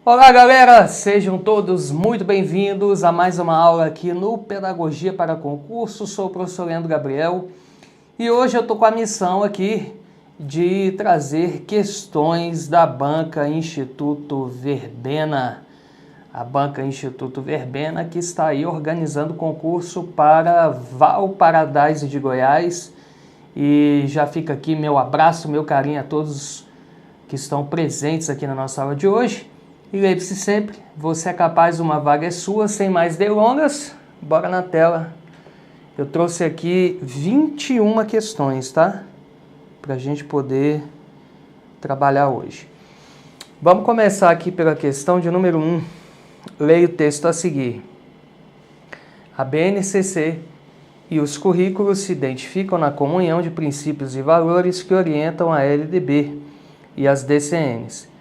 Olá galera, sejam todos muito bem-vindos a mais uma aula aqui no Pedagogia para Concurso. Sou o professor Leandro Gabriel e hoje eu estou com a missão aqui de trazer questões da Banca Instituto Verbena. A Banca Instituto Verbena que está aí organizando concurso para Valparaíso de Goiás. E já fica aqui meu abraço, meu carinho a todos que estão presentes aqui na nossa aula de hoje. E lembre-se sempre, você é capaz, uma vaga é sua. Sem mais delongas, bora na tela. Eu trouxe aqui 21 questões, tá? Pra gente poder trabalhar hoje. Vamos começar aqui pela questão de número 1. Leia o texto a seguir. A BNCC e os currículos se identificam na comunhão de princípios e valores que orientam a LDB e as DCNs.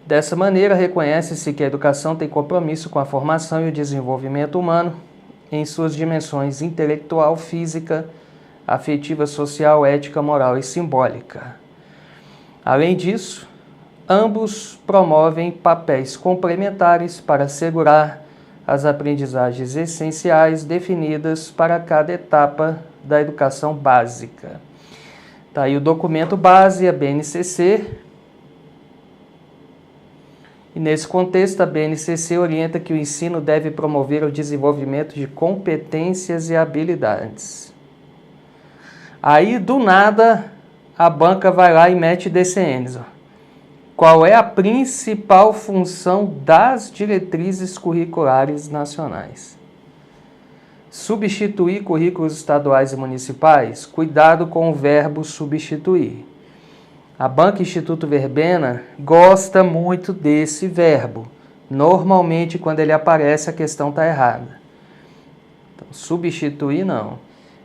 Dessa maneira, reconhece-se que a educação tem compromisso com a formação e o desenvolvimento humano em suas dimensões intelectual, física, afetiva, social, ética, moral e simbólica. Além disso, ambos promovem papéis complementares para assegurar as aprendizagens essenciais definidas para cada etapa da educação básica. Tá aí o documento base, a BNCC. E nesse contexto, a BNCC orienta que o ensino deve promover o desenvolvimento de competências e habilidades. Aí, do nada, a banca vai lá e mete DCNs. Qual é a principal função das diretrizes curriculares nacionais? Substituir currículos estaduais e municipais? Cuidado com o verbo substituir. A Banca Instituto Verbena gosta muito desse verbo. Normalmente, quando ele aparece, a questão está errada. Então, substituir, não.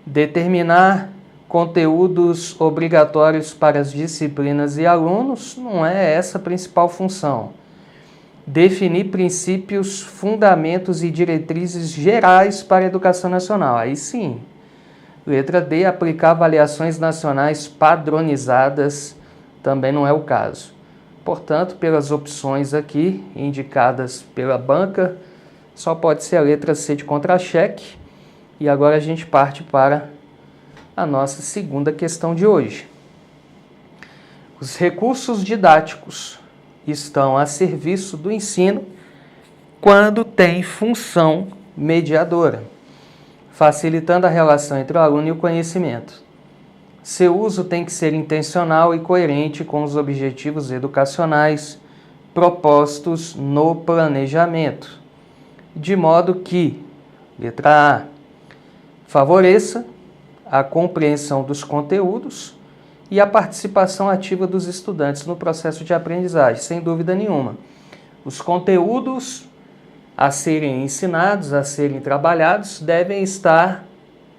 Determinar conteúdos obrigatórios para as disciplinas e alunos, não é essa a principal função. Definir princípios, fundamentos e diretrizes gerais para a educação nacional. Aí sim. Letra D, aplicar avaliações nacionais padronizadas, também não é o caso. Portanto, pelas opções aqui indicadas pela banca, só pode ser a letra C de contra-cheque. E agora a gente parte para a nossa segunda questão de hoje. Os recursos didáticos estão a serviço do ensino quando tem função mediadora, facilitando a relação entre o aluno e o conhecimento. Seu uso tem que ser intencional e coerente com os objetivos educacionais propostos no planejamento, de modo que, letra A, favoreça a compreensão dos conteúdos e a participação ativa dos estudantes no processo de aprendizagem, sem dúvida nenhuma. Os conteúdos a serem ensinados, a serem trabalhados, devem estar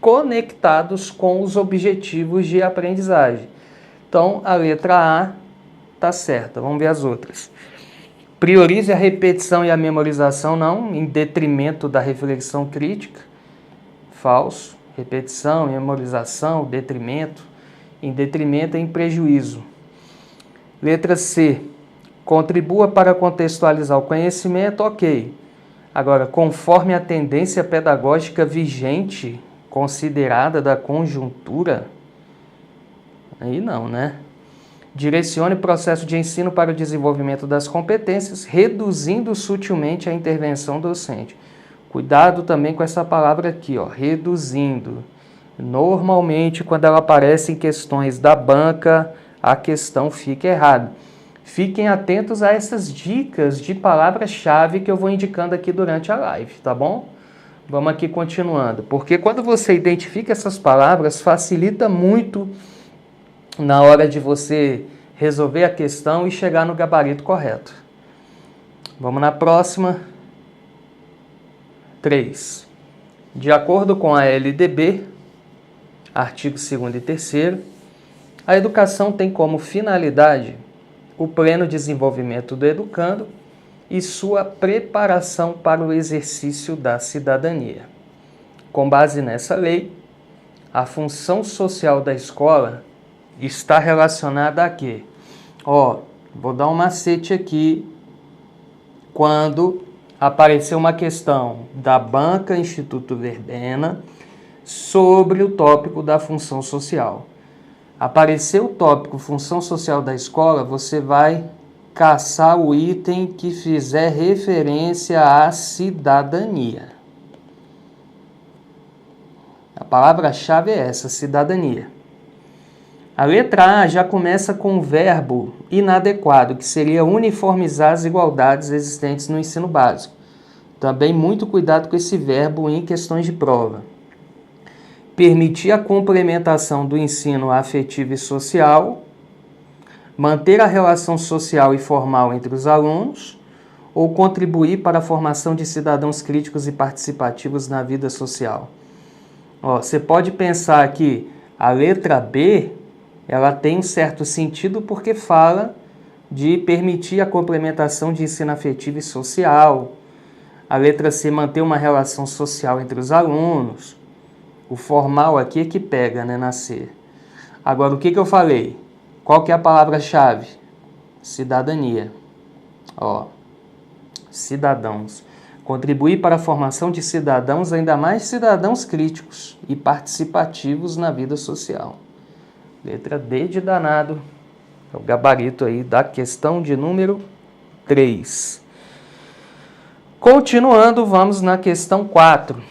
conectados com os objetivos de aprendizagem. Então, a letra A está certa. Vamos ver as outras. Priorize a repetição e a memorização, não, em detrimento da reflexão crítica. Falso. Repetição, memorização, detrimento. Em detrimento é em prejuízo. Letra C. Contribua para contextualizar o conhecimento, ok. Agora, conforme a tendência pedagógica vigente, considerada da conjuntura, aí não, né? Direcione o processo de ensino para o desenvolvimento das competências, reduzindo sutilmente a intervenção docente. Cuidado também com essa palavra aqui, ó, reduzindo. Normalmente, quando ela aparece em questões da banca, a questão fica errada. Fiquem atentos a essas dicas de palavra-chave que eu vou indicando aqui durante a live, tá bom? Vamos aqui continuando, porque quando você identifica essas palavras, facilita muito na hora de você resolver a questão e chegar no gabarito correto. Vamos na próxima. 3. De acordo com a LDB, artigo 2º e 3º, a educação tem como finalidade o pleno desenvolvimento do educando e sua preparação para o exercício da cidadania. Com base nessa lei, a função social da escola está relacionada a quê? Vou dar um macete aqui quando apareceu uma questão da Banca Instituto Verbena sobre o tópico da função social. Apareceu o tópico função social da escola, você vai caçar o item que fizer referência à cidadania. A palavra-chave é essa, cidadania. A letra A já começa com um verbo inadequado, que seria uniformizar as igualdades existentes no ensino básico. Também muito cuidado com esse verbo em questões de prova. Permitir a complementação do ensino afetivo e social, manter a relação social e formal entre os alunos, ou contribuir para a formação de cidadãos críticos e participativos na vida social. Você pode pensar que a letra B ela tem um certo sentido porque fala de permitir a complementação de ensino afetivo e social. A letra C, manter uma relação social entre os alunos. O formal aqui é que pega, né, na C. Agora, o que eu falei? Qual que é a palavra-chave? Cidadania. Cidadãos. Contribuir para a formação de cidadãos, ainda mais cidadãos críticos e participativos na vida social. Letra D de danado, é o gabarito aí da questão de número 3. Continuando, vamos na questão 4.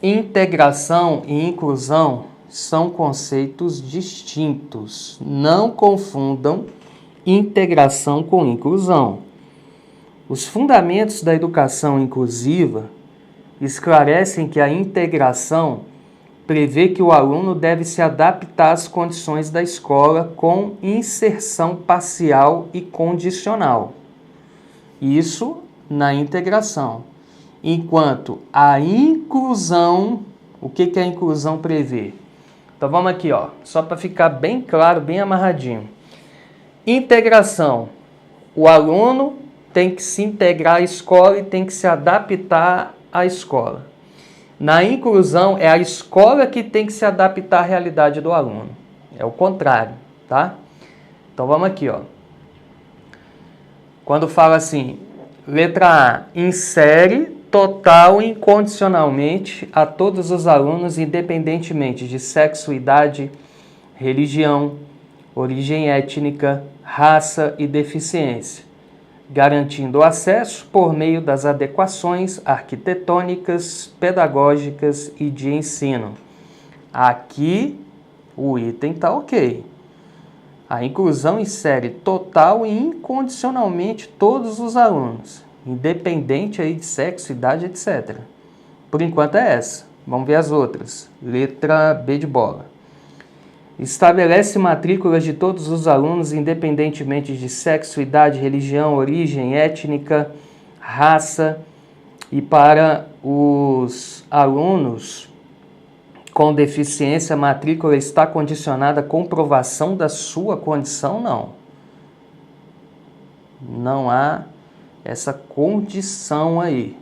Integração e inclusão são conceitos distintos. Não confundam integração com inclusão. Os fundamentos da educação inclusiva esclarecem que a integração prevê que o aluno deve se adaptar às condições da escola com inserção parcial e condicional. Isso na integração. Enquanto a inclusão, o que a inclusão prevê? Então vamos aqui, só para ficar bem claro, bem amarradinho. Integração. O aluno tem que se integrar à escola e tem que se adaptar à escola. Na inclusão, é a escola que tem que se adaptar à realidade do aluno. É o contrário, tá? Então vamos aqui, Quando fala assim, letra A, insere total e incondicionalmente a todos os alunos, independentemente de sexo, idade, religião, origem étnica, raça e deficiência, garantindo o acesso por meio das adequações arquitetônicas, pedagógicas e de ensino. Aqui o item está ok. A inclusão insere total e incondicionalmente todos os alunos, independente aí de sexo, idade, etc. Por enquanto é essa. Vamos ver as outras. Letra B de bola. Estabelece matrículas de todos os alunos, independentemente de sexo, idade, religião, origem étnica, raça, e para os alunos com deficiência, a matrícula está condicionada à comprovação da sua condição? Não. Não há essa condição aí.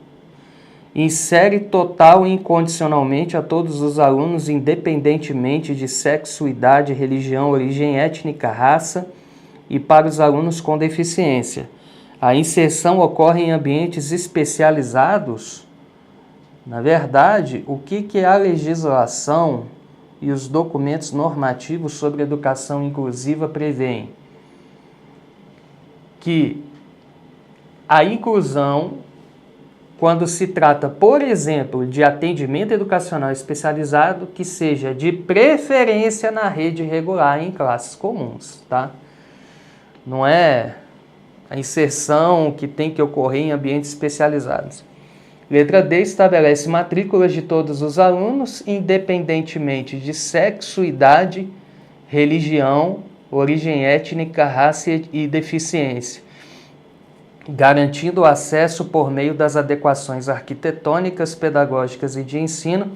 Insere total e incondicionalmente a todos os alunos, independentemente de sexo, idade, religião, origem étnica, raça, e para os alunos com deficiência. A inserção ocorre em ambientes especializados? Na verdade, o que é a legislação e os documentos normativos sobre educação inclusiva prevêem? Que a inclusão, quando se trata, por exemplo, de atendimento educacional especializado, que seja de preferência na rede regular em classes comuns, tá? Não é a inserção que tem que ocorrer em ambientes especializados. Letra D, estabelece matrículas de todos os alunos, independentemente de sexo, idade, religião, origem étnica, raça e deficiência, garantindo o acesso por meio das adequações arquitetônicas, pedagógicas e de ensino,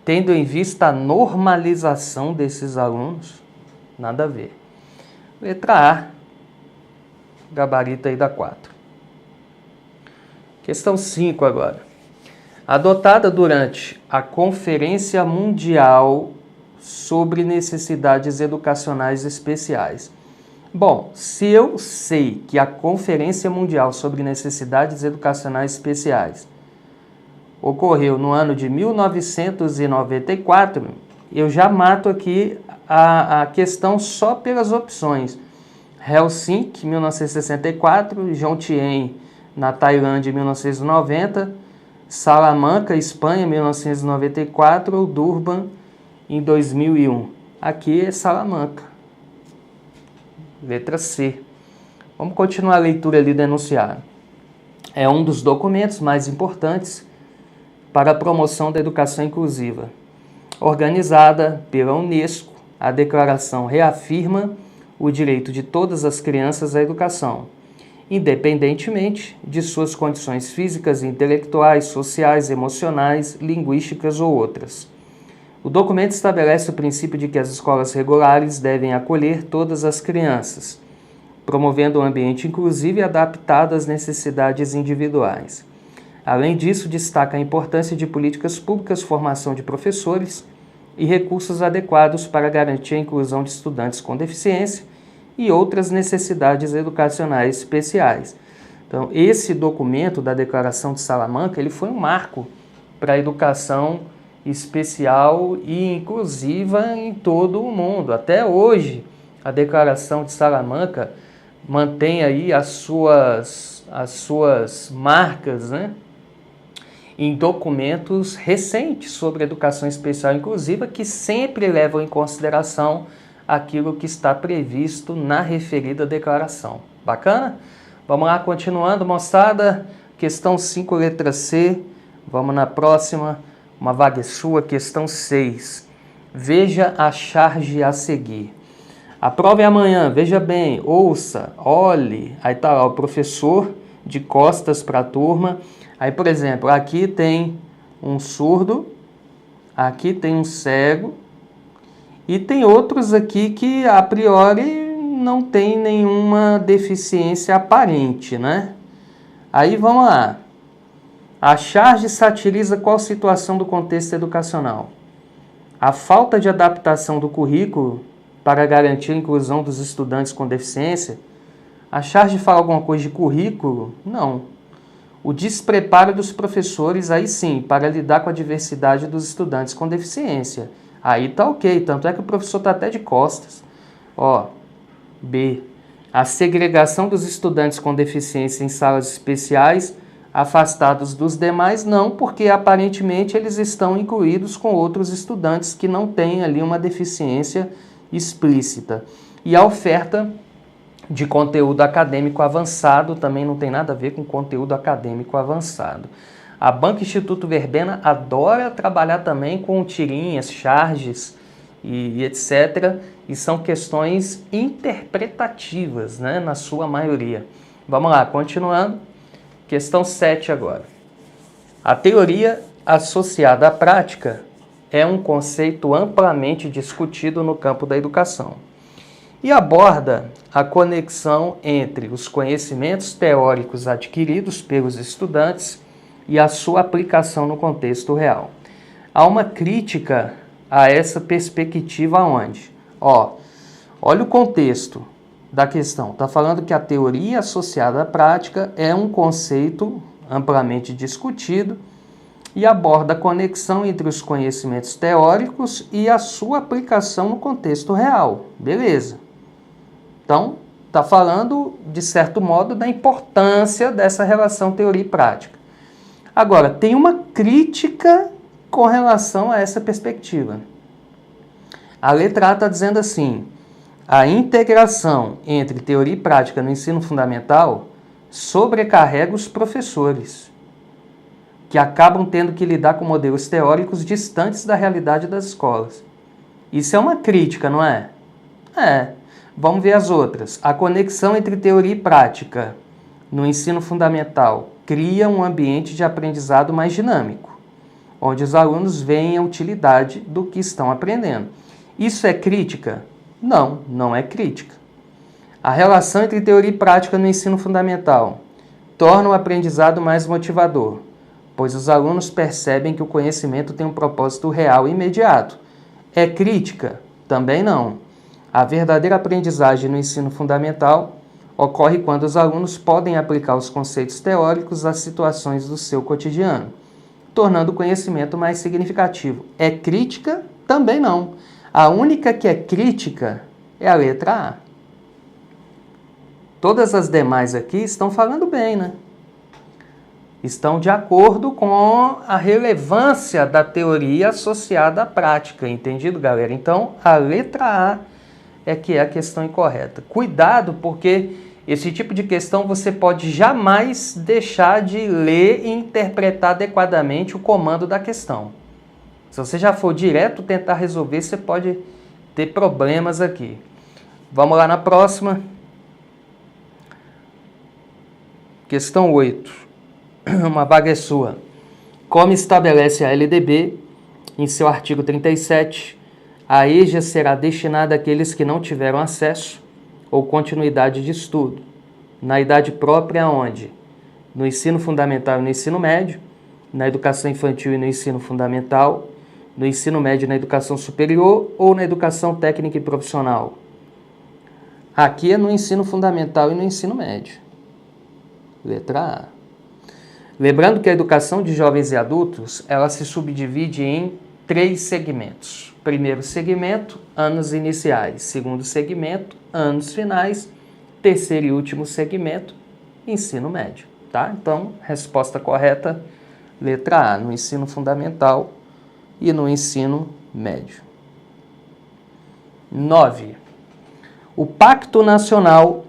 tendo em vista a normalização desses alunos. Nada a ver. Letra A, gabarito aí da 4. Questão 5 agora. Adotada durante a Conferência Mundial sobre Necessidades Educacionais Especiais, Bom, se eu sei que a Conferência Mundial sobre Necessidades Educacionais Especiais ocorreu no ano de 1994, eu já mato aqui a questão só pelas opções. Helsinki, 1964, Jomtien, na Tailândia, 1990, Salamanca, Espanha, 1994, ou Durban, em 2001. Aqui é Salamanca. Letra C. Vamos continuar a leitura ali do enunciado. É um dos documentos mais importantes para a promoção da educação inclusiva. Organizada pela Unesco, a declaração reafirma o direito de todas as crianças à educação, independentemente de suas condições físicas, intelectuais, sociais, emocionais, linguísticas ou outras. O documento estabelece o princípio de que as escolas regulares devem acolher todas as crianças, promovendo um ambiente inclusivo e adaptado às necessidades individuais. Além disso, destaca a importância de políticas públicas, formação de professores e recursos adequados para garantir a inclusão de estudantes com deficiência e outras necessidades educacionais especiais. Então, esse documento da Declaração de Salamanca, ele foi um marco para a educação especial e inclusiva em todo o mundo. Até hoje, a Declaração de Salamanca mantém aí as suas marcas, né, em documentos recentes sobre educação especial e inclusiva, que sempre levam em consideração aquilo que está previsto na referida declaração. Bacana? Vamos lá, continuando, moçada. Questão 5, letra C. Vamos na próxima. Uma vaga sua, questão 6. Veja a charge a seguir. A prova é amanhã, veja bem, ouça, olhe. Aí tá lá o professor de costas para a turma. Aí, por exemplo, aqui tem um surdo, aqui tem um cego, e tem outros aqui que a priori não tem nenhuma deficiência aparente, né? Aí vamos lá. A charge satiriza qual situação do contexto educacional? A falta de adaptação do currículo para garantir a inclusão dos estudantes com deficiência? A charge fala alguma coisa de currículo? Não. O despreparo dos professores, aí sim, para lidar com a diversidade dos estudantes com deficiência. Aí tá ok, tanto é que o professor tá até de costas. Ó, B. A segregação dos estudantes com deficiência em salas especiais, afastados dos demais, não, porque aparentemente eles estão incluídos com outros estudantes que não têm ali uma deficiência explícita. E a oferta de conteúdo acadêmico avançado também não tem nada a ver com conteúdo acadêmico avançado. A Banca Instituto Verbena adora trabalhar também com tirinhas, charges e etc. E são questões interpretativas, né, na sua maioria. Vamos lá, continuando. Questão 7 agora. A teoria associada à prática é um conceito amplamente discutido no campo da educação e aborda a conexão entre os conhecimentos teóricos adquiridos pelos estudantes e a sua aplicação no contexto real. Há uma crítica a essa perspectiva onde? Olha o contexto da questão. Está falando que a teoria associada à prática é um conceito amplamente discutido e aborda a conexão entre os conhecimentos teóricos e a sua aplicação no contexto real. Beleza. Então, está falando, de certo modo, da importância dessa relação teoria e prática. Agora, tem uma crítica com relação a essa perspectiva. A letra A está dizendo assim: a integração entre teoria e prática no ensino fundamental sobrecarrega os professores, que acabam tendo que lidar com modelos teóricos distantes da realidade das escolas. Isso é uma crítica, não é? É. Vamos ver as outras. A conexão entre teoria e prática no ensino fundamental cria um ambiente de aprendizado mais dinâmico, onde os alunos veem a utilidade do que estão aprendendo. Isso é crítica? Não, não é crítica. A relação entre teoria e prática no ensino fundamental torna o aprendizado mais motivador, pois os alunos percebem que o conhecimento tem um propósito real e imediato. É crítica? Também não. A verdadeira aprendizagem no ensino fundamental ocorre quando os alunos podem aplicar os conceitos teóricos às situações do seu cotidiano, tornando o conhecimento mais significativo. É crítica? Também não. A única que é crítica é a letra A. Todas as demais aqui estão falando bem, né? Estão de acordo com a relevância da teoria associada à prática, entendido, galera? Então, a letra A é que é a questão incorreta. Cuidado, porque esse tipo de questão você pode jamais deixar de ler e interpretar adequadamente o comando da questão. Se você já for direto tentar resolver, você pode ter problemas aqui. Vamos lá na próxima. Questão 8. Uma vaga é sua. Como estabelece a LDB, em seu artigo 37, a EJA será destinada àqueles que não tiveram acesso ou continuidade de estudo, na idade própria onde? No ensino fundamental e no ensino médio, na educação infantil e no ensino fundamental, no ensino médio e na educação superior ou na educação técnica e profissional? Aqui é no ensino fundamental e no ensino médio. Letra A. Lembrando que a educação de jovens e adultos, ela se subdivide em 3 segmentos. Primeiro segmento, anos iniciais. Segundo segmento, anos finais. Terceiro e último segmento, ensino médio. Tá? Então, resposta correta, letra A, no ensino fundamental e no ensino médio. 9. O Pacto Nacional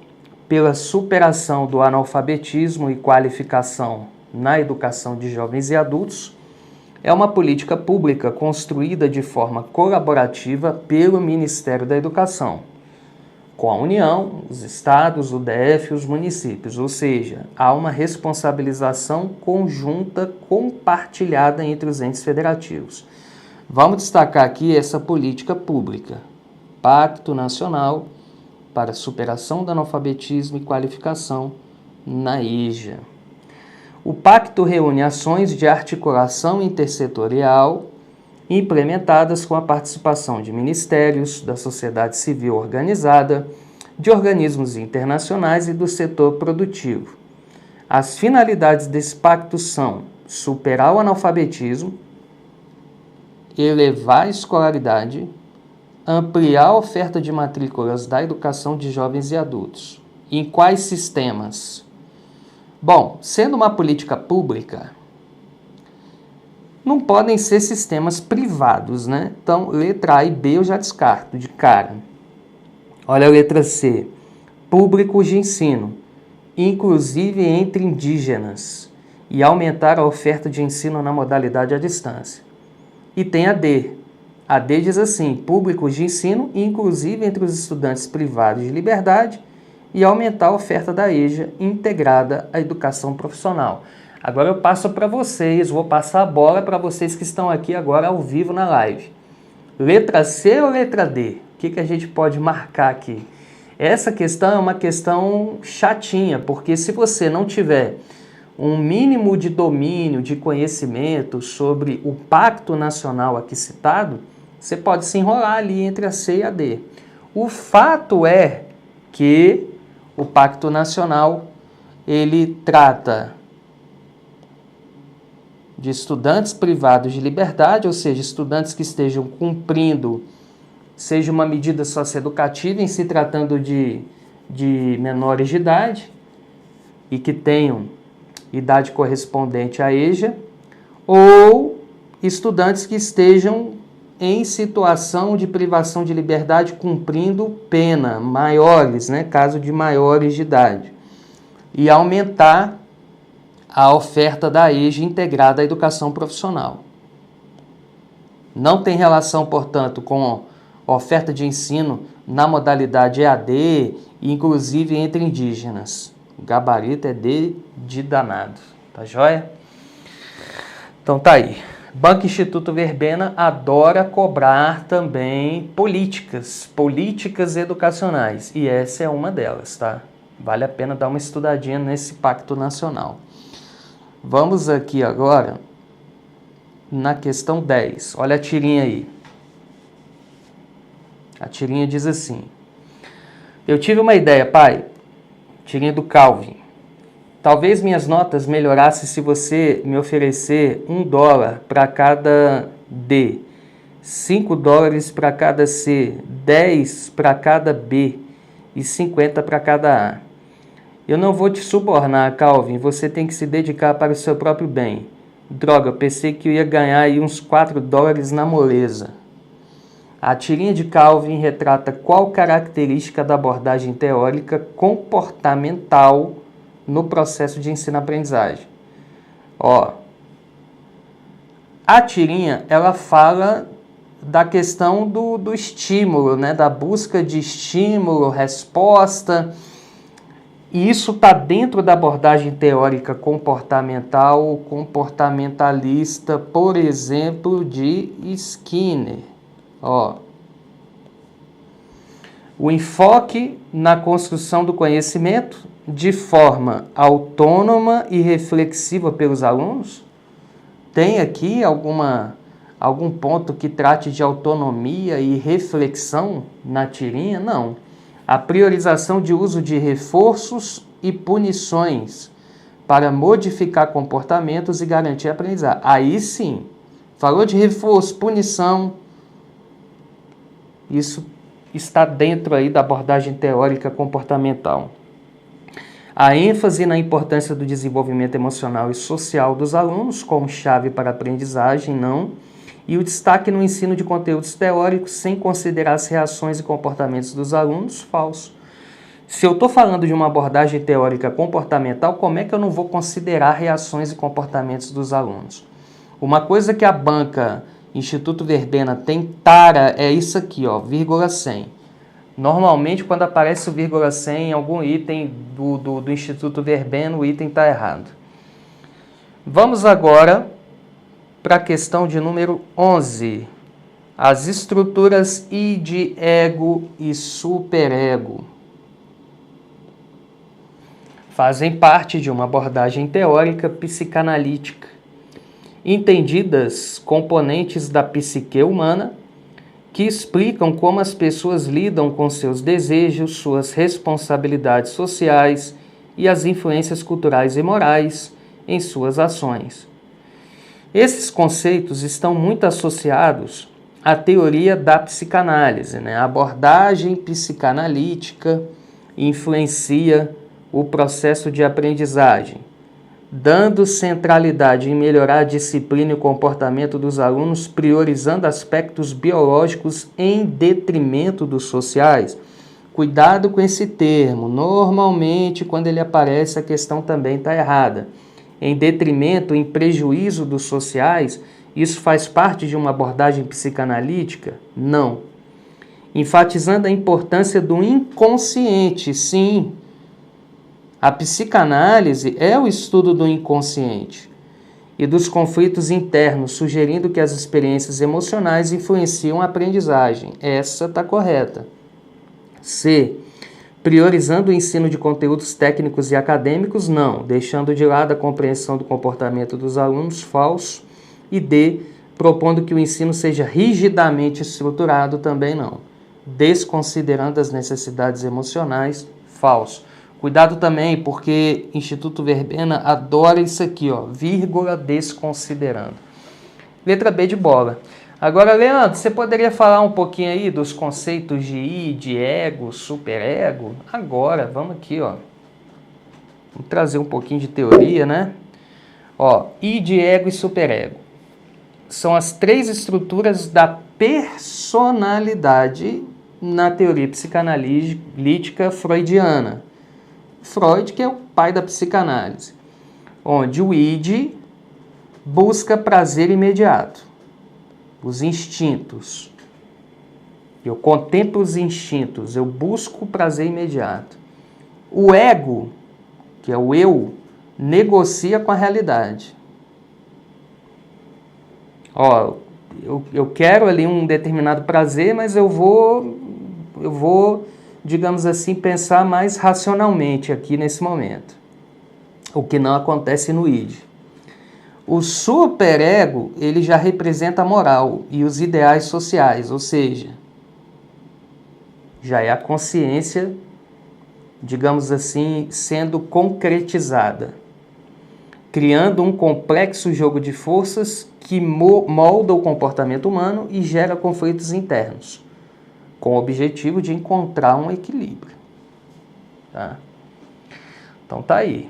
pela Superação do Analfabetismo e Qualificação na Educação de Jovens e Adultos é uma política pública construída de forma colaborativa pelo Ministério da Educação, com a União, os estados, o DF e os municípios, ou seja, há uma responsabilização conjunta compartilhada entre os entes federativos. Vamos destacar aqui essa política pública, Pacto Nacional para a Superação do Analfabetismo e Qualificação na EJA. O pacto reúne ações de articulação intersetorial implementadas com a participação de ministérios, da sociedade civil organizada, de organismos internacionais e do setor produtivo. As finalidades desse pacto são superar o analfabetismo, elevar a escolaridade, ampliar a oferta de matrículas da educação de jovens e adultos. Em quais sistemas? Bom, sendo uma política pública, não podem ser sistemas privados, né? Então, letra A e B eu já descarto de cara. Olha a letra C. Públicos de ensino, inclusive entre indígenas, e aumentar a oferta de ensino na modalidade à distância. E tem a D. A D diz assim, públicos de ensino, inclusive entre os estudantes privados de liberdade, e aumentar a oferta da EJA integrada à educação profissional. Agora eu passo para vocês, vou passar a bola para vocês que estão aqui agora ao vivo na live. Letra C ou letra D? O que a gente pode marcar aqui? Essa questão é uma questão chatinha, porque se você não tiver um mínimo de domínio, de conhecimento sobre o Pacto Nacional aqui citado, você pode se enrolar ali entre a C e a D. O fato é que o Pacto Nacional, ele trata de estudantes privados de liberdade, ou seja, estudantes que estejam cumprindo, seja uma medida socioeducativa em se tratando de menores de idade e que tenham idade correspondente à EJA, ou estudantes que estejam em situação de privação de liberdade cumprindo pena, maiores, né, caso de maiores de idade, e aumentar a oferta da EJA integrada à educação profissional. Não tem relação, portanto, com a oferta de ensino na modalidade EAD, inclusive entre indígenas. O gabarito é D de danado, tá joia? Então tá aí. Banco Instituto Verbena adora cobrar também políticas educacionais, e essa é uma delas, tá? Vale a pena dar uma estudadinha nesse Pacto Nacional. Vamos aqui agora na questão 10. Olha a tirinha aí. A tirinha diz assim: Eu tive uma ideia, pai. Tirinha do Calvin. Talvez minhas notas melhorassem se você me oferecer $1 para cada D, $5 para cada C, 10 para cada B e 50 para cada A. Eu não vou te subornar, Calvin. Você tem que se dedicar para o seu próprio bem. Droga, eu pensei que eu ia ganhar aí uns $4 na moleza. A tirinha de Calvin retrata qual característica da abordagem teórica comportamental no processo de ensino-aprendizagem. Ó, a tirinha, ela fala da questão do estímulo, né? Da busca de estímulo, resposta. E isso está dentro da abordagem teórica comportamental, comportamentalista, por exemplo, de Skinner. Ó, o enfoque na construção do conhecimento de forma autônoma e reflexiva pelos alunos. Tem aqui algum ponto que trate de autonomia e reflexão na tirinha? Não. A priorização de uso de reforços e punições para modificar comportamentos e garantir a aprendizagem. Aí sim, falou de reforço, punição, isso está dentro aí da abordagem teórica comportamental. A ênfase na importância do desenvolvimento emocional e social dos alunos como chave para a aprendizagem, não. E o destaque no ensino de conteúdos teóricos sem considerar as reações e comportamentos dos alunos, falso. Se eu estou falando de uma abordagem teórica comportamental, como é que eu não vou considerar reações e comportamentos dos alunos? Uma coisa que a banca Instituto Verbena tem tara é isso aqui, ó, vírgula 100. Normalmente, quando aparece o vírgula 100 em algum item do Instituto Verbena, o item está errado. Vamos agora para a questão de número 11. As estruturas id, ego e superego fazem parte de uma abordagem teórica psicanalítica, entendidas componentes da psique humana que explicam como as pessoas lidam com seus desejos, suas responsabilidades sociais e as influências culturais e morais em suas ações. Esses conceitos estão muito associados à teoria da psicanálise, né? A abordagem psicanalítica influencia o processo de aprendizagem, dando centralidade em melhorar a disciplina e o comportamento dos alunos, priorizando aspectos biológicos em detrimento dos sociais. Cuidado com esse termo. Normalmente, quando ele aparece, a questão também está errada. Em detrimento, em prejuízo dos sociais, isso faz parte de uma abordagem psicanalítica? Não. Enfatizando a importância do inconsciente, sim. A psicanálise é o estudo do inconsciente e dos conflitos internos, sugerindo que as experiências emocionais influenciam a aprendizagem. Essa está correta. C. Priorizando o ensino de conteúdos técnicos e acadêmicos, não, deixando de lado a compreensão do comportamento dos alunos, falso. E D. Propondo que o ensino seja rigidamente estruturado, também não, desconsiderando as necessidades emocionais, falso. Cuidado também, porque Instituto Verbena adora isso aqui, ó, vírgula desconsiderando. Letra B de bola. Agora, Leandro, você poderia falar um pouquinho aí dos conceitos de id, ego, superego? Agora, vamos aqui, ó. Vamos trazer um pouquinho de teoria, né? Ó, id, ego e superego são as três estruturas da personalidade na teoria psicanalítica freudiana. Freud, que é o pai da psicanálise, onde o id busca prazer imediato, os instintos. Eu contemplo os instintos, eu busco o prazer imediato. O ego, que é o eu, negocia com a realidade. Ó, eu quero ali um determinado prazer, mas eu vou, digamos assim, pensar mais racionalmente aqui nesse momento. O que não acontece no id. O superego, ele já representa a moral e os ideais sociais, ou seja, já é a consciência digamos assim, sendo concretizada, criando um complexo jogo de forças que molda o comportamento humano e gera conflitos internos, com o objetivo de encontrar um equilíbrio. Tá? Então tá aí.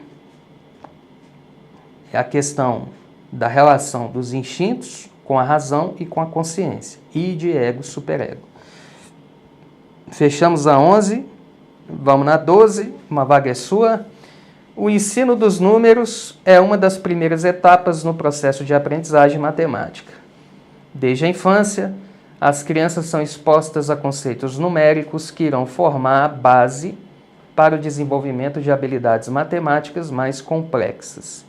É a questão da relação dos instintos com a razão e com a consciência, id, ego, superego. Fechamos a 11, vamos na 12, uma vaga é sua. O ensino dos números é uma das primeiras etapas no processo de aprendizagem matemática. Desde a infância, as crianças são expostas a conceitos numéricos que irão formar a base para o desenvolvimento de habilidades matemáticas mais complexas.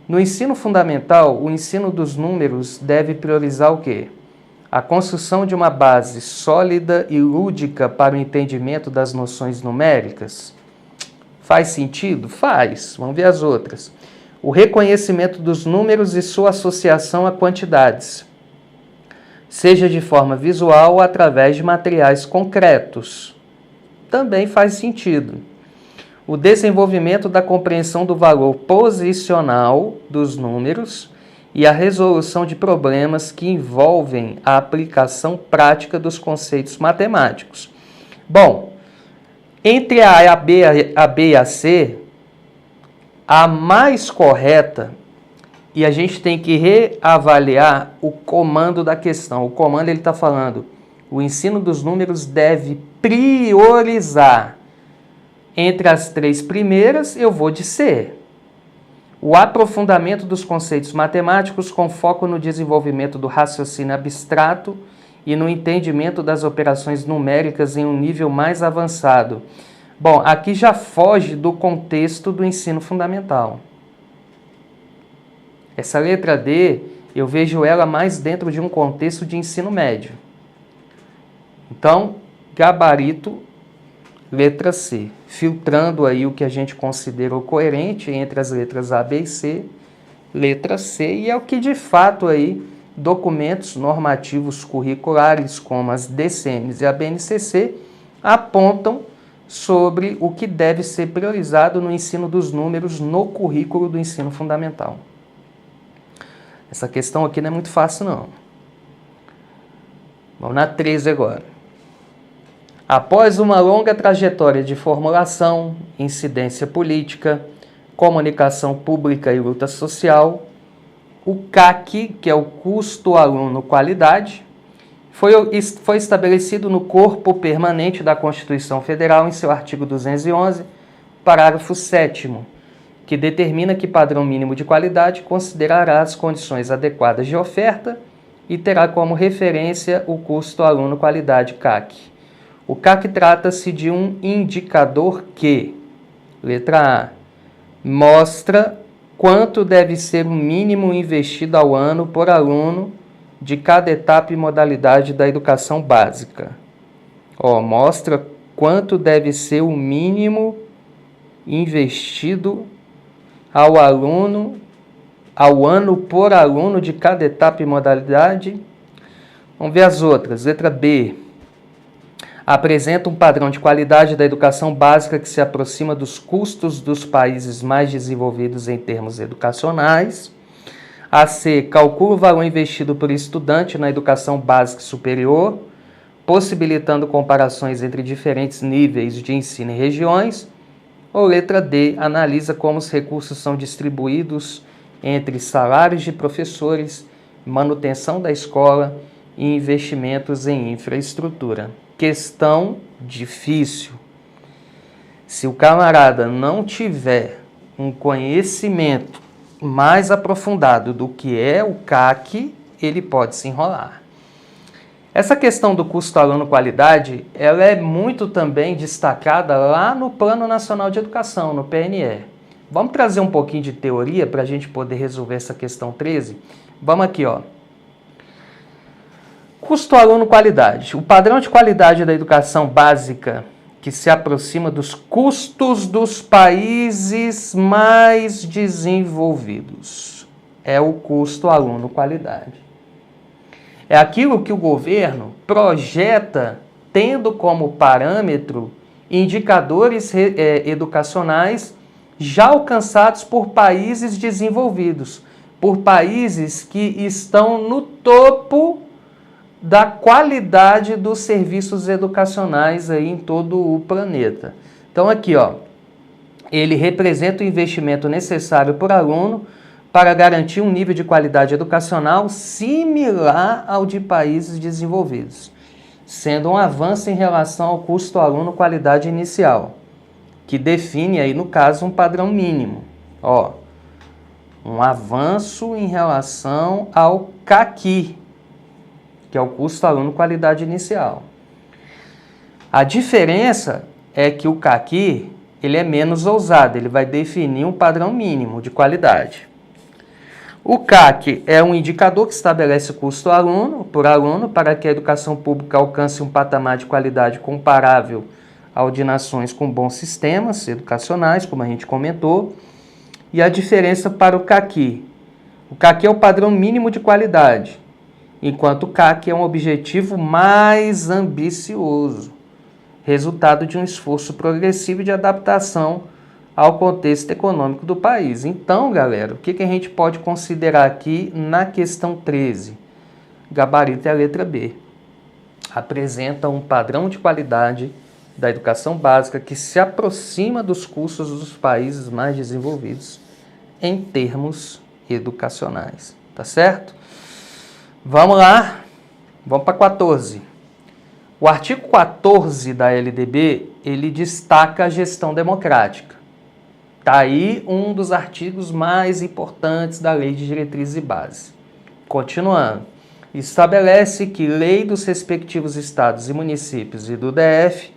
No ensino fundamental, o ensino dos números deve priorizar o quê? A construção de uma base sólida e lúdica para o entendimento das noções numéricas. Faz sentido? Faz. Vamos ver as outras. O reconhecimento dos números e sua associação a quantidades, seja de forma visual ou através de materiais concretos. Também faz sentido. O desenvolvimento da compreensão do valor posicional dos números e a resolução de problemas que envolvem a aplicação prática dos conceitos matemáticos. Bom, entre a B e a C, a mais correta, e a gente tem que reavaliar o comando da questão. O comando ele está falando, o ensino dos números deve priorizar. Entre as 3 primeiras, eu vou de C. O aprofundamento dos conceitos matemáticos com foco no desenvolvimento do raciocínio abstrato e no entendimento das operações numéricas em um nível mais avançado. Bom, aqui já foge do contexto do ensino fundamental. Essa letra D, eu vejo ela mais dentro de um contexto de ensino médio. Então, gabarito, letra C, filtrando aí o que a gente considerou coerente entre as letras A, B e C, letra C, e é o que de fato aí documentos normativos curriculares como as DCMs e a BNCC apontam sobre o que deve ser priorizado no ensino dos números no currículo do ensino fundamental. Essa questão aqui não é muito fácil não. Vamos na 13 agora. Após uma longa trajetória de formulação, incidência política, comunicação pública e luta social, o CAQ, que é o Custo Aluno Qualidade, foi estabelecido no corpo permanente da Constituição Federal em seu artigo 211, parágrafo 7º, que determina que padrão mínimo de qualidade considerará as condições adequadas de oferta e terá como referência o Custo Aluno Qualidade CAQ. O CAQ trata-se de um indicador que, letra A, mostra quanto deve ser o mínimo investido ao ano por aluno de cada etapa e modalidade da educação básica. Mostra quanto deve ser o mínimo investido ao ano por aluno de cada etapa e modalidade. Vamos ver as outras. Letra B. Apresenta um padrão de qualidade da educação básica que se aproxima dos custos dos países mais desenvolvidos em termos educacionais. A C. Calcula o valor investido por estudante na educação básica e superior, possibilitando comparações entre diferentes níveis de ensino e regiões. Ou letra D. Analisa como os recursos são distribuídos entre salários de professores, manutenção da escola e investimentos em infraestrutura. Questão difícil. Se o camarada não tiver um conhecimento mais aprofundado do que é o CAQ, ele pode se enrolar. Essa questão do custo aluno qualidade, ela é muito também destacada lá no Plano Nacional de Educação, no PNE. Vamos trazer um pouquinho de teoria para a gente poder resolver essa questão 13? Vamos aqui, ó. Custo aluno qualidade. O padrão de qualidade da educação básica que se aproxima dos custos dos países mais desenvolvidos. É o custo aluno qualidade. É aquilo que o governo projeta tendo como parâmetro indicadores educacionais já alcançados por países desenvolvidos, por países que estão no topo da qualidade dos serviços educacionais aí em todo o planeta. Então aqui, ó, ele representa o investimento necessário por aluno para garantir um nível de qualidade educacional similar ao de países desenvolvidos, sendo um avanço em relação ao custo aluno qualidade inicial, que define aí, no caso, um padrão mínimo. Ó, um avanço em relação ao CAQI, que é o custo aluno qualidade inicial. A diferença é que o CAQI, ele é menos ousado, ele vai definir um padrão mínimo de qualidade. O CAQ é um indicador que estabelece o custo por aluno para que a educação pública alcance um patamar de qualidade comparável ao de nações com bons sistemas educacionais, como a gente comentou. E a diferença para o CAQI. O CAQI é o padrão mínimo de qualidade, enquanto o CAQ é um objetivo mais ambicioso, resultado de um esforço progressivo de adaptação ao contexto econômico do país. Então, galera, o que a gente pode considerar aqui na questão 13? Gabarito é a letra B. Apresenta um padrão de qualidade da educação básica que se aproxima dos custos dos países mais desenvolvidos em termos educacionais. Tá certo? Vamos lá. Vamos para 14. O artigo 14 da LDB, ele destaca a gestão democrática. Está aí um dos artigos mais importantes da Lei de Diretrizes e Bases. Continuando. Estabelece que lei dos respectivos estados e municípios e do DF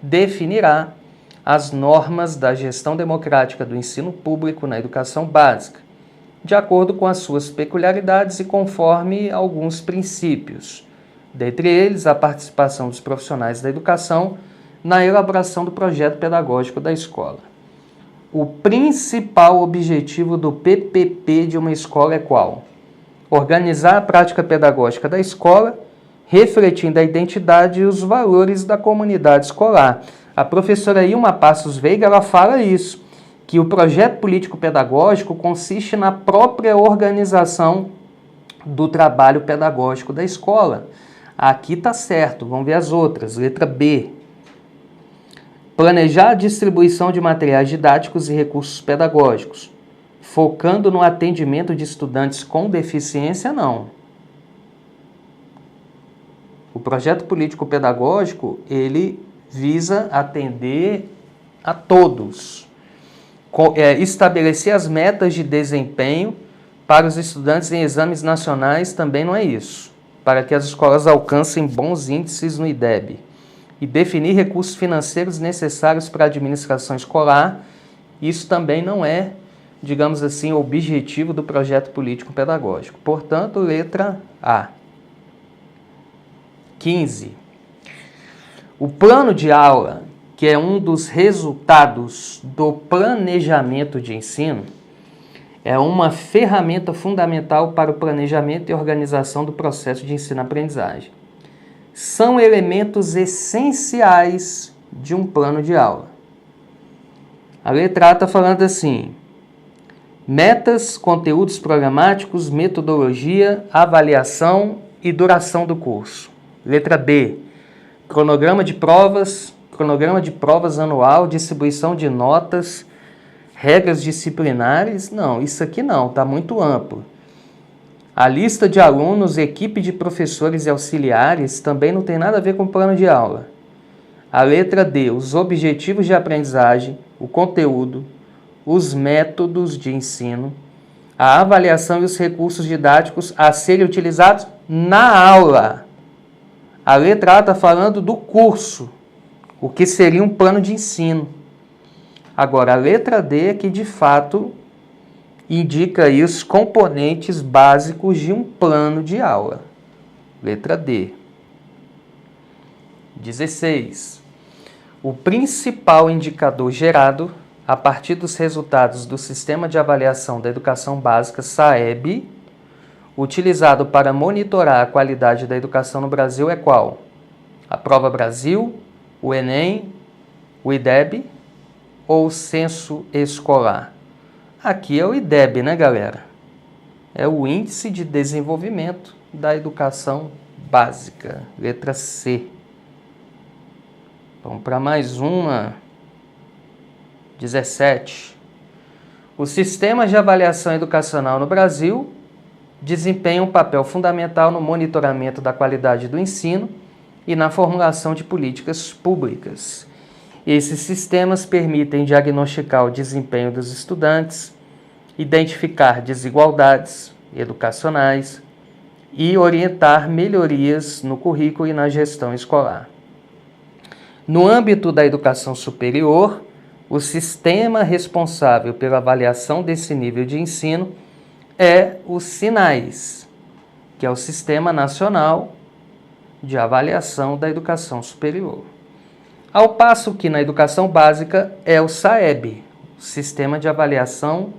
definirá as normas da gestão democrática do ensino público na educação básica, de acordo com as suas peculiaridades e conforme alguns princípios, dentre eles a participação dos profissionais da educação na elaboração do projeto pedagógico da escola. O principal objetivo do PPP de uma escola é qual? Organizar a prática pedagógica da escola, refletindo a identidade e os valores da comunidade escolar. A professora Ilma Passos Veiga, ela fala isso, que o projeto político-pedagógico consiste na própria organização do trabalho pedagógico da escola. Aqui está certo, vamos ver as outras. Letra B. Planejar a distribuição de materiais didáticos e recursos pedagógicos, focando no atendimento de estudantes com deficiência, não. O projeto político-pedagógico, ele visa atender a todos. Estabelecer as metas de desempenho para os estudantes em exames nacionais também não é isso, para que as escolas alcancem bons índices no IDEB. E definir recursos financeiros necessários para a administração escolar, isso também não é, digamos assim, o objetivo do projeto político-pedagógico. Portanto, letra A. 15. O plano de aula, que é um dos resultados do planejamento de ensino, é uma ferramenta fundamental para o planejamento e organização do processo de ensino-aprendizagem. São elementos essenciais de um plano de aula. A letra A está falando assim: metas, conteúdos programáticos, metodologia, avaliação e duração do curso. Letra B, cronograma de provas anual, distribuição de notas, regras disciplinares. Não, isso aqui não, está muito amplo. A lista de alunos, equipe de professores e auxiliares também não tem nada a ver com o plano de aula. A letra D, os objetivos de aprendizagem, o conteúdo, os métodos de ensino, a avaliação e os recursos didáticos a serem utilizados na aula. A letra A está falando do curso, o que seria um plano de ensino. Agora, a letra D é que, de fato, indica aí os componentes básicos de um plano de aula. Letra D. 16. O principal indicador gerado a partir dos resultados do Sistema de Avaliação da Educação Básica, SAEB, utilizado para monitorar a qualidade da educação no Brasil é qual? A Prova Brasil, o Enem O IDEB ou o censo escolar? Aqui é o IDEB, né, galera? É o Índice de Desenvolvimento da Educação Básica, letra C. Vamos para mais uma. 17. O sistema de avaliação educacional no Brasil desempenha um papel fundamental no monitoramento da qualidade do ensino e na formulação de políticas públicas. Esses sistemas permitem diagnosticar o desempenho dos estudantes, identificar desigualdades educacionais e orientar melhorias no currículo e na gestão escolar. No âmbito da educação superior, o sistema responsável pela avaliação desse nível de ensino é o SINAES, que é o Sistema Nacional de Avaliação da Educação Superior. Ao passo que na educação básica é o SAEB, o Sistema de Avaliação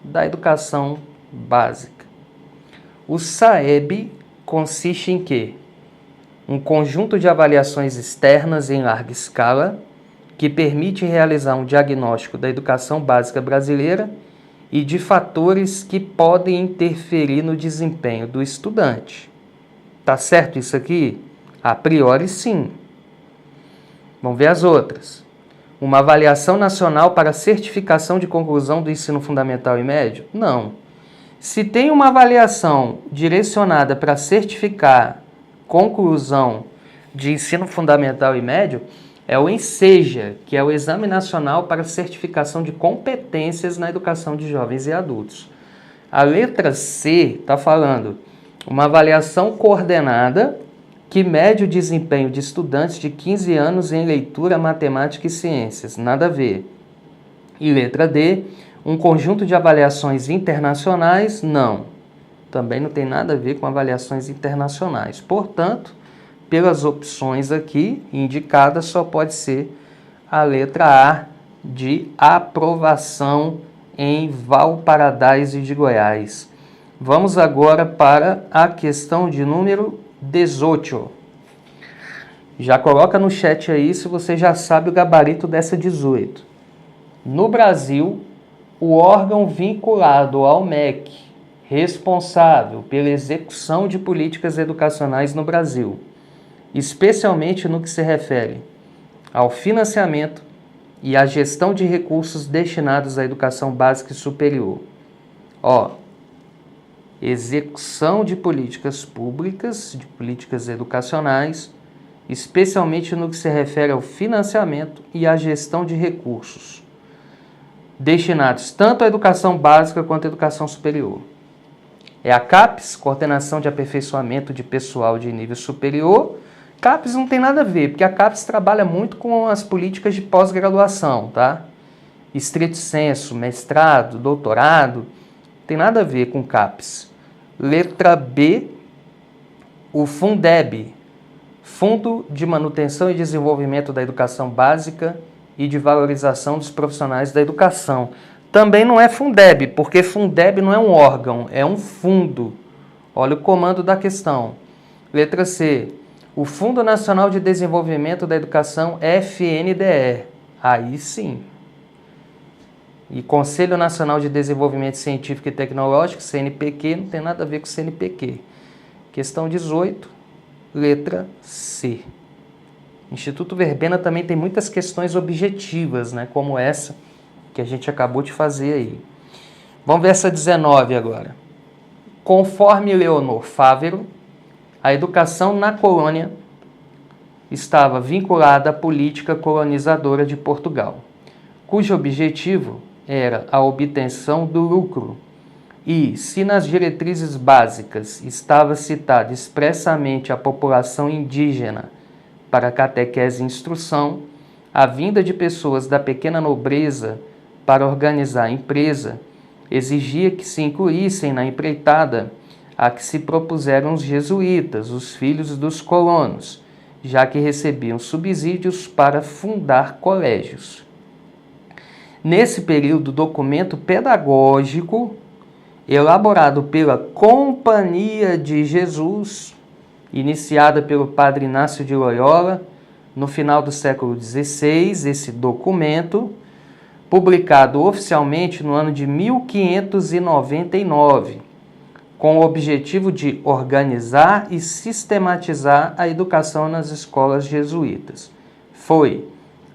da Educação Básica. O SAEB consiste em quê? Um conjunto de avaliações externas em larga escala que permite realizar um diagnóstico da educação básica brasileira e de fatores que podem interferir no desempenho do estudante. Tá certo isso aqui? A priori, sim. Vamos ver as outras. Uma avaliação nacional para certificação de conclusão do ensino fundamental e médio? Não. Se tem uma avaliação direcionada para certificar conclusão de ensino fundamental e médio, é o ENSEJA, que é o Exame Nacional para Certificação de Competências na Educação de Jovens e Adultos. A letra C está falando uma avaliação coordenada que mede o desempenho de estudantes de 15 anos em leitura, matemática e ciências. Nada a ver. E letra D, um conjunto de avaliações internacionais? Não. Também não tem nada a ver com avaliações internacionais. Portanto, pelas opções aqui indicadas, só pode ser a letra A de aprovação em Valparaíso de Goiás. Vamos agora para a questão de número 18. Já coloca no chat aí se você já sabe o gabarito dessa 18. No Brasil, o órgão vinculado ao MEC, responsável pela execução de políticas educacionais no Brasil, especialmente no que se refere ao financiamento e à gestão de recursos destinados à educação básica e superior. Execução de políticas públicas, de políticas educacionais, especialmente no que se refere ao financiamento e à gestão de recursos destinados tanto à educação básica quanto à educação superior. É a CAPES, Coordenação de Aperfeiçoamento de Pessoal de Nível Superior. CAPES não tem nada a ver, porque a CAPES trabalha muito com as políticas de pós-graduação, tá? Estrito sensu, mestrado, doutorado, tem nada a ver com CAPES. Letra B, o Fundeb, Fundo de Manutenção e Desenvolvimento da Educação Básica e de Valorização dos Profissionais da Educação. Também não é Fundeb, porque Fundeb não é um órgão, é um fundo. Olha o comando da questão. Letra C, o Fundo Nacional de Desenvolvimento da Educação, FNDE. Aí sim. E Conselho Nacional de Desenvolvimento Científico e Tecnológico, CNPq, não tem nada a ver com CNPq. Questão 18, letra C. Instituto Verbena também tem muitas questões objetivas, né, como essa que a gente acabou de fazer aí. Vamos ver essa 19 agora. Conforme Leonor Fávero, a educação na colônia estava vinculada à política colonizadora de Portugal, cujo objetivo era a obtenção do lucro. E, se nas diretrizes básicas estava citada expressamente a população indígena para catequese e instrução, a vinda de pessoas da pequena nobreza para organizar a empresa exigia que se incluíssem na empreitada a que se propuseram os jesuítas, os filhos dos colonos, já que recebiam subsídios para fundar colégios. Nesse período, o documento pedagógico, elaborado pela Companhia de Jesus, iniciada pelo padre Inácio de Loyola, no final do século XVI, esse documento, publicado oficialmente no ano de 1599, com o objetivo de organizar e sistematizar a educação nas escolas jesuítas. Foi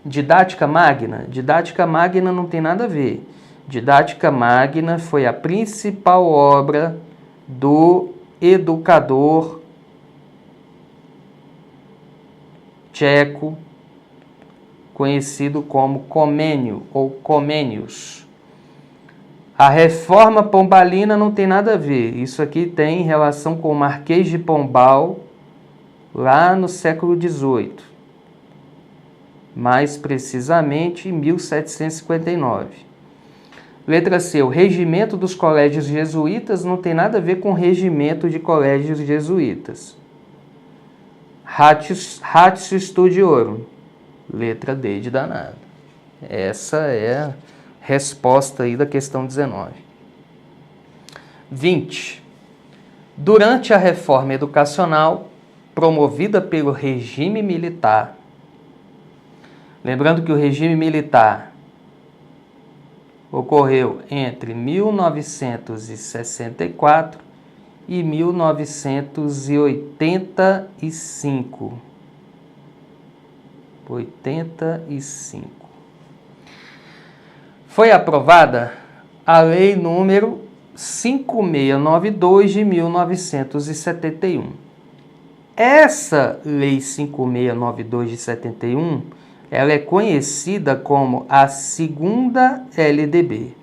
Didática Magna? Didática Magna não tem nada a ver. Didática Magna foi a principal obra do educador tcheco, conhecido como Comênio ou Comênios. A Reforma Pombalina não tem nada a ver. Isso aqui tem relação com o Marquês de Pombal, lá no século XVIII. Mais precisamente em 1759. Letra C. O regimento dos colégios jesuítas não tem nada a ver com o regimento de colégios jesuítas. Ratio Studiorum. Letra D de danado. Essa é a resposta aí da questão 19. 20. Durante a reforma educacional promovida pelo regime militar, lembrando que o regime militar ocorreu entre 1964 e 1985. 85. Foi aprovada a Lei número 5692 de 1971. Essa Lei 5692 de 71, ela é conhecida como a segunda LDB.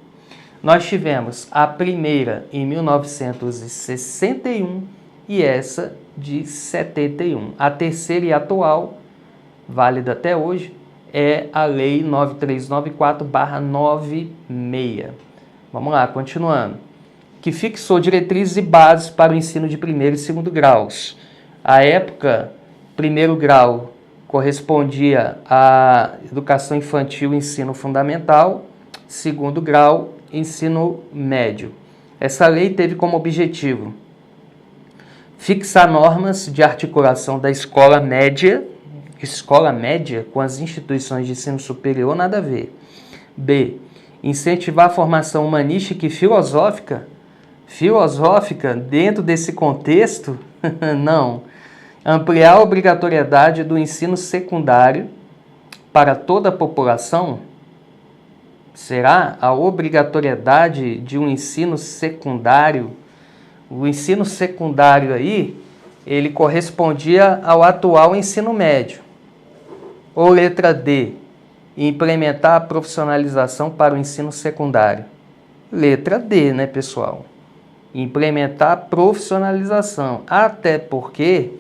Nós tivemos a primeira em 1961 e essa de 71. A terceira e atual, válida até hoje, é a Lei 9394/96. Vamos lá, continuando. Que fixou diretrizes e bases para o ensino de primeiro e segundo graus. À época, primeiro grau correspondia à educação infantil e ensino fundamental, segundo grau, ensino médio. Essa lei teve como objetivo fixar normas de articulação da escola média com as instituições de ensino superior, nada a ver. B. Incentivar a formação humanística e filosófica. Filosófica dentro desse contexto? Não. Ampliar a obrigatoriedade do ensino secundário para toda a população. Será a obrigatoriedade de um ensino secundário? O ensino secundário aí, ele correspondia ao atual ensino médio. Ou letra D, implementar a profissionalização para o ensino secundário. Letra D, né, pessoal? Implementar a profissionalização. Até porque,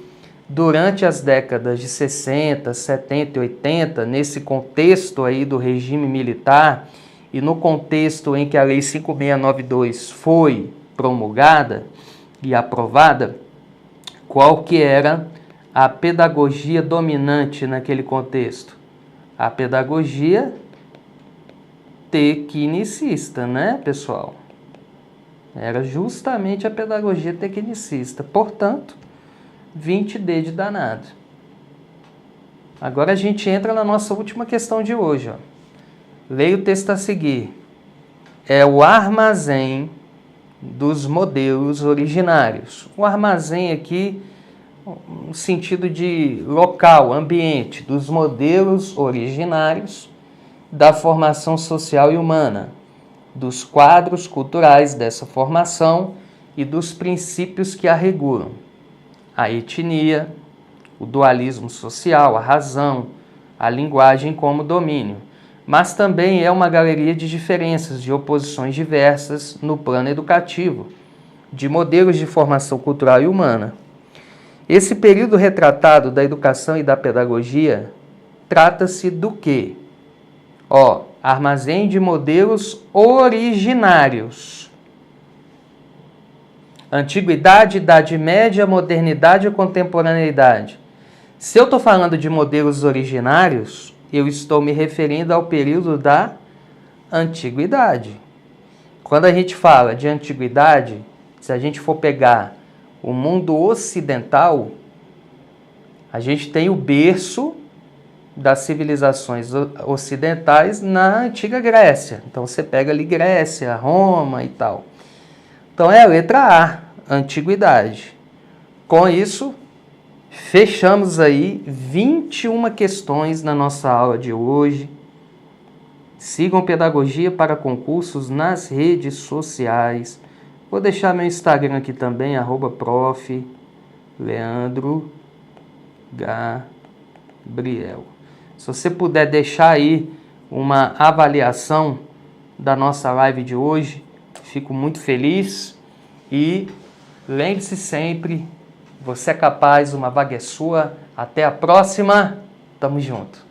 durante as décadas de 60, 70 e 80, nesse contexto aí do regime militar e no contexto em que a Lei 5692 foi promulgada e aprovada, qual que era a pedagogia dominante naquele contexto? A pedagogia tecnicista, né, pessoal? Era justamente a pedagogia tecnicista. Portanto, 20D de danado. Agora a gente entra na nossa última questão de hoje. Ó. Leia o texto a seguir. É o armazém dos modelos originários. O armazém aqui, no sentido de local, ambiente, dos modelos originários da formação social e humana, dos quadros culturais dessa formação e dos princípios que a regulam. A etnia, o dualismo social, a razão, a linguagem como domínio, mas também é uma galeria de diferenças, de oposições diversas no plano educativo, de modelos de formação cultural e humana. Esse período retratado da educação e da pedagogia trata-se do quê? Armazém de modelos originários. Antiguidade, Idade Média, Modernidade ou Contemporaneidade? Se eu estou falando de modelos originários, eu estou me referindo ao período da Antiguidade. Quando a gente fala de Antiguidade, se a gente for pegar o mundo ocidental, a gente tem o berço das civilizações ocidentais na antiga Grécia. Então você pega ali Grécia, Roma e tal. Então é a letra A, antiguidade. Com isso, fechamos aí 21 questões na nossa aula de hoje. Sigam Pedagogia para Concursos nas redes sociais. Vou deixar meu Instagram aqui também, @prof. Leandro Gabriel. Se você puder deixar aí uma avaliação da nossa live de hoje, fico muito feliz. E lembre-se sempre, você é capaz, uma vaga é sua. Até a próxima, tamo junto.